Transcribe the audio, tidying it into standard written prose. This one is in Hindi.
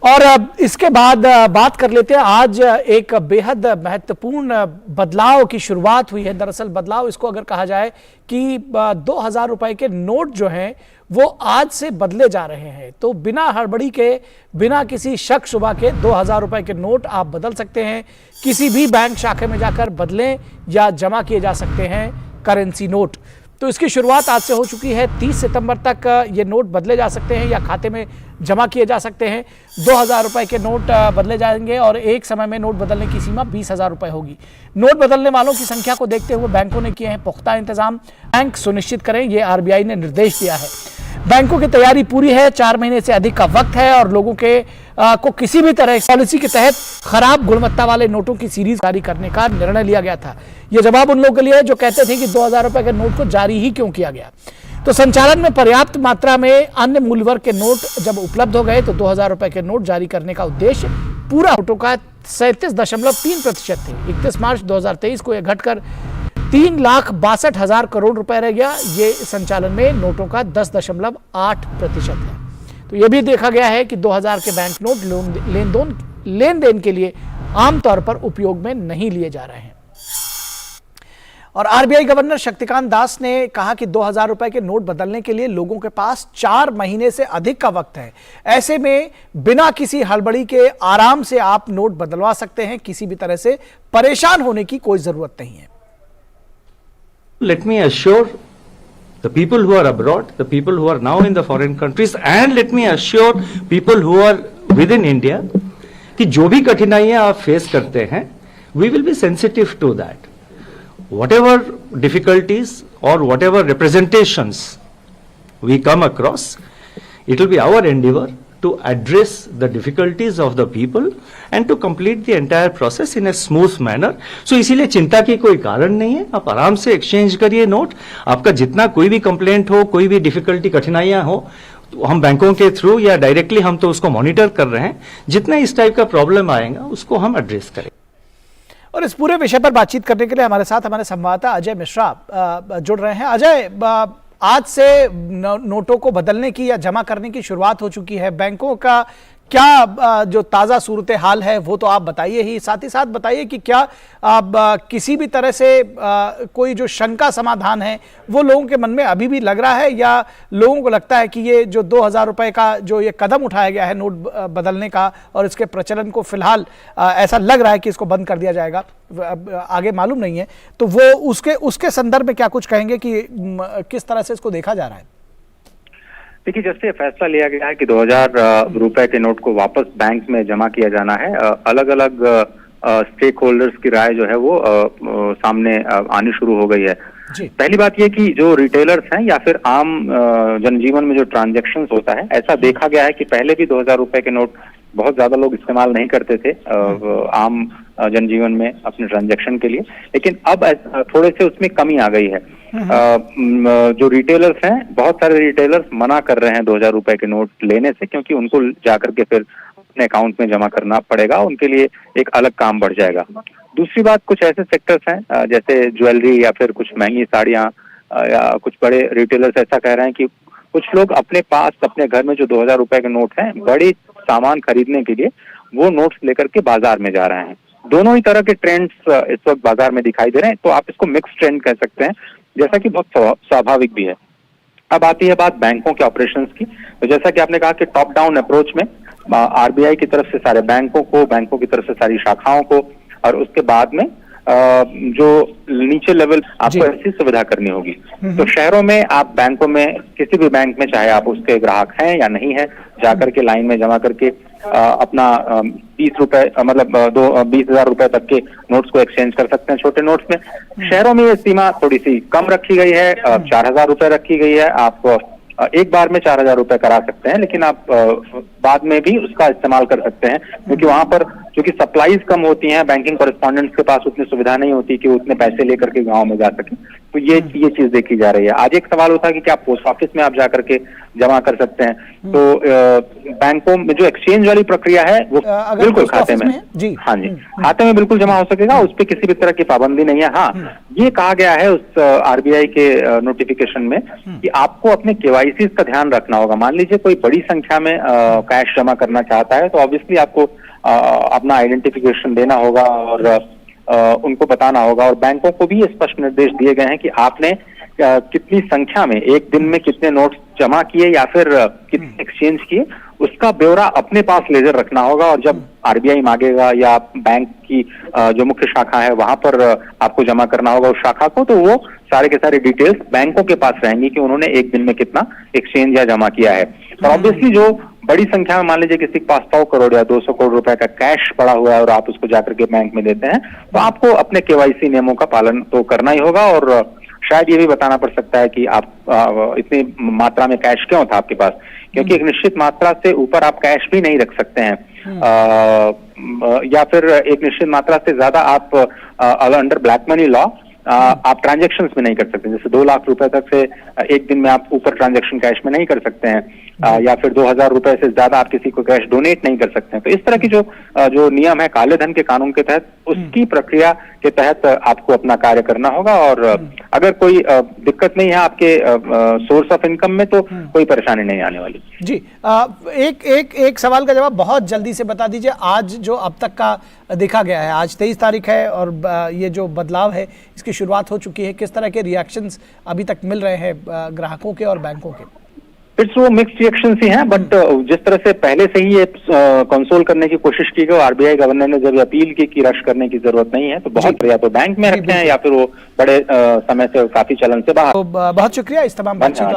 और इसके बाद बात कर लेते हैं। आज एक बेहद महत्वपूर्ण बदलाव की शुरुआत हुई है। दरअसल बदलाव इसको अगर कहा जाए कि 2000 रुपए के नोट जो हैं वो आज से बदले जा रहे हैं। तो बिना हड़बड़ी के, बिना किसी शक शुबा के 2000 रुपए के नोट आप बदल सकते हैं। किसी भी बैंक शाखा में जाकर बदलें या जमा किए जा सकते हैं करेंसी नोट। तो इसकी शुरुआत आज से हो चुकी है। 30 सितंबर तक ये नोट बदले जा सकते हैं या खाते में जमा किए जा सकते हैं। 2000 रुपए के नोट बदले जाएंगे और एक समय में नोट बदलने की सीमा 20,000 रुपए होगी। नोट बदलने वालों की संख्या को देखते हुए बैंकों ने किए हैं पुख्ता इंतजाम। बैंक सुनिश्चित करें, ये आरबीआई ने निर्देश दिया है। बैंकों की तैयारी पूरी है। 4 महीने से अधिक का वक्त है और लोगों के को किसी भी तरह पॉलिसी के तहत खराब गुणवत्ता वाले नोटों की सीरीज जारी करने का निर्णय लिया गया था। यह जवाब उन लोगों के लिए है जो कहते थे कि 2000 रुपए के नोट को जारी ही क्यों किया गया। तो संचालन में पर्याप्त मात्रा में अन्य मूल्य वर्ग के नोट जब उपलब्ध हो गए तो 2000 रुपए के नोट जारी करने का उद्देश्य पूरा नोटों का 37.3% थे। 31 मार्च 2023 को यह घटकर 3,62,000 करोड़ रुपए रह गया। ये संचालन में नोटों का 10.8% है। तो यह भी देखा गया है कि 2000 के बैंक नोट लेन देन के लिए आमतौर पर उपयोग में नहीं लिए जा रहे हैं। और आरबीआई गवर्नर शक्तिकांत दास ने कहा कि 2000 रुपए के नोट बदलने के लिए लोगों के पास 4 महीने से अधिक का वक्त है। ऐसे में बिना किसी हड़बड़ी के आराम से आप नोट बदलवा सकते हैं। किसी भी तरह से परेशान होने की कोई जरूरत नहीं है। Let me assure the people who are abroad, the people who are now in the foreign countries, and let me assure people who are within India कि जो भी कठिनाइयां आप फेस करते हैं, we will be sensitive to that. Whatever difficulties or whatever representations we come across, it will be our endeavor to address the difficulties of the people and to complete the entire process in a smooth manner. So इसीलिए चिंता की कोई कारण नहीं है। आप आराम से एक्सचेंज करिए नोट। आपका जितना कोई भी कंप्लेंट हो, कोई भी डिफिकल्टी, कठिनाइयां हो, तो हम बैंकों के थ्रू या डायरेक्टली हम तो उसको मॉनिटर कर रहे हैं। जितना इस टाइप का प्रॉब्लम आएगा उसको हम एड्रेस करें। और इस पूरे विषय पर बातचीत करने के लिए हमारे साथ हमारे संवाददाता अजय मिश्रा जुड़ रहे हैं। अजय, आज से नोटों को बदलने की या जमा करने की शुरुआत हो चुकी है। बैंकों का क्या जो ताज़ा सूरत हाल है वो तो आप बताइए ही, साथ ही साथ बताइए कि क्या किसी भी तरह से कोई जो शंका समाधान है वो लोगों के मन में अभी भी लग रहा है, या लोगों को लगता है कि ये जो 2000 रुपए का जो ये कदम उठाया गया है नोट बदलने का और इसके प्रचलन को फिलहाल ऐसा लग रहा है कि इसको बंद कर दिया जाएगा, आगे मालूम नहीं है। तो वो उसके संदर्भ में क्या कुछ कहेंगे कि किस तरह से इसको देखा जा रहा है? देखिए, जैसे फैसला लिया गया है कि 2000 रुपए के नोट को वापस बैंक में जमा किया जाना है, अलग अलग स्टेक होल्डर्स की राय जो है वो सामने आनी शुरू हो गई है। पहली बात ये कि जो रिटेलर्स हैं या फिर आम जनजीवन में जो ट्रांजैक्शंस होता है, ऐसा देखा गया है कि पहले भी 2000 रुपए के नोट बहुत ज्यादा लोग इस्तेमाल नहीं करते थे आम जनजीवन में अपने ट्रांजैक्शन के लिए, लेकिन अब थोड़े से उसमें कमी आ गई है। जो रिटेलर्स हैं, बहुत सारे रिटेलर्स मना कर रहे हैं 2000 रुपए के नोट लेने से, क्योंकि उनको जाकर के फिर अपने अकाउंट में जमा करना पड़ेगा, उनके लिए एक अलग काम बढ़ जाएगा। दूसरी बात, कुछ ऐसे सेक्टर्स हैं जैसे ज्वेलरी या फिर कुछ महंगी साड़ियां या कुछ बड़े रिटेलर्स ऐसा कह रहे हैं कि कुछ लोग अपने पास अपने घर में जो 2000 रुपए के नोट हैं, बड़े सामान खरीदने के लिए वो नोट्स लेकर के बाजार में जा रहे हैं। दोनों ही तरह के ट्रेंड्स इस वक्त बाजार में दिखाई दे रहे हैं, तो आप इसको मिक्स ट्रेंड कह सकते हैं, जैसा कि बहुत स्वाभाविक भी है। अब आती है बात बैंकों के ऑपरेशंस की। तो जैसा कि आपने कहा कि टॉप डाउन अप्रोच में आरबीआई की तरफ से सारे बैंकों की तरफ से सारी शाखाओं को, और उसके बाद में जो नीचे लेवल आपको ऐसी सुविधा करनी होगी। तो शहरों में आप बैंकों में, किसी भी बैंक में, चाहे आप उसके ग्राहक हैं या नहीं है, जाकर के लाइन में जमा करके अपना 20 रुपए मतलब 20,000 रुपए तक के नोट्स को एक्सचेंज कर सकते हैं छोटे नोट्स में। शहरों में ये सीमा थोड़ी सी कम रखी गई है, 4000 रुपए रखी गई है। आप एक बार में 4000 रुपए करा सकते हैं, लेकिन आप बाद में भी उसका इस्तेमाल कर सकते हैं, क्योंकि वहां पर क्योंकि सप्लाईज कम होती हैं, बैंकिंग कॉरेस्पॉन्डेंट्स के पास उतनी सुविधा नहीं होती कि उतने पैसे लेकर के गांव में जा सके। तो ये चीज देखी जा रही है। आज एक सवाल होता है कि क्या पोस्ट ऑफिस में आप जाकर के जमा कर सकते हैं, तो बैंकों में जो एक्सचेंज वाली प्रक्रिया है वो बिल्कुल खाते में, हाँ जी, खाते में बिल्कुल जमा हो सकेगा, उस पर किसी भी तरह की पाबंदी नहीं है। हाँ, ये कहा गया है उस आरबीआई के नोटिफिकेशन में कि आपको अपने केवाईसी का ध्यान रखना होगा। मान लीजिए कोई बड़ी संख्या में कैश जमा करना चाहता है तो ऑब्वियसली आपको अपना आइडेंटिफिकेशन देना होगा और उनको बताना होगा। और बैंकों को भी ये स्पष्ट निर्देश दिए गए हैं कि आपने कितनी संख्या में एक दिन में कितने नोट जमा किए या फिर कितने एक्सचेंज किए, उसका ब्यौरा अपने पास लेजर रखना होगा। और जब आरबीआई मांगेगा या बैंक की जो मुख्य शाखा है वहां पर आपको जमा करना होगा उस शाखा को, तो वो सारे के सारे डिटेल्स बैंकों के पास रहेंगी कि उन्होंने एक दिन में कितना एक्सचेंज या जमा किया है। और ऑब्वियसली जो बड़ी संख्या में मान लीजिए किसी के पास 100 करोड़ या 200 करोड़ रुपए का कैश पड़ा हुआ है और आप उसको जाकर के बैंक में देते हैं, तो आपको अपने केवाईसी नियमों का पालन तो करना ही होगा। और शायद ये भी बताना पड़ सकता है कि आप इतनी मात्रा में कैश क्यों था आपके पास, क्योंकि एक निश्चित मात्रा से ऊपर आप कैश भी नहीं रख सकते हैं, या फिर एक निश्चित मात्रा से ज्यादा आप अंडर ब्लैक मनी लॉ आप ट्रांजैक्शंस में नहीं कर सकते। जैसे 2 लाख रुपए तक से एक दिन में आप ऊपर ट्रांजैक्शन कैश में नहीं कर सकते हैं, या फिर 2000 रुपए से ज्यादा आप किसी को कैश डोनेट नहीं कर सकते हैं। तो इस तरह की जो नियम है काले धन के कानून के तहत, उसकी प्रक्रिया के तहत आपको अपना कार्य करना होगा। और अगर कोई दिक्कत नहीं है आपके सोर्स ऑफ इनकम में तो कोई परेशानी नहीं आने वाली। जी, एक सवाल का जवाब बहुत जल्दी से बता दीजिए। आज जो अब तक का देखा गया है, आज 23 तारीख है और ये जो बदलाव है इसकी शुरुआत हो चुकी है, किस तरह के रिएक्शंस अभी तक मिल रहे हैं ग्राहकों के और बैंकों के? इट्स वो मिक्स्ड रिएक्शन ही हैं, बट जिस तरह से पहले से ही ये कंसोल करने की कोशिश की गई, आरबीआई गवर्नर ने जब अपील की कि रश करने की जरूरत नहीं है, तो बहुत या तो बैंक में रखते हैं या फिर वो बड़े समय से काफी चलन से बाहर। तो बहुत शुक्रिया इस तमाम बातचीत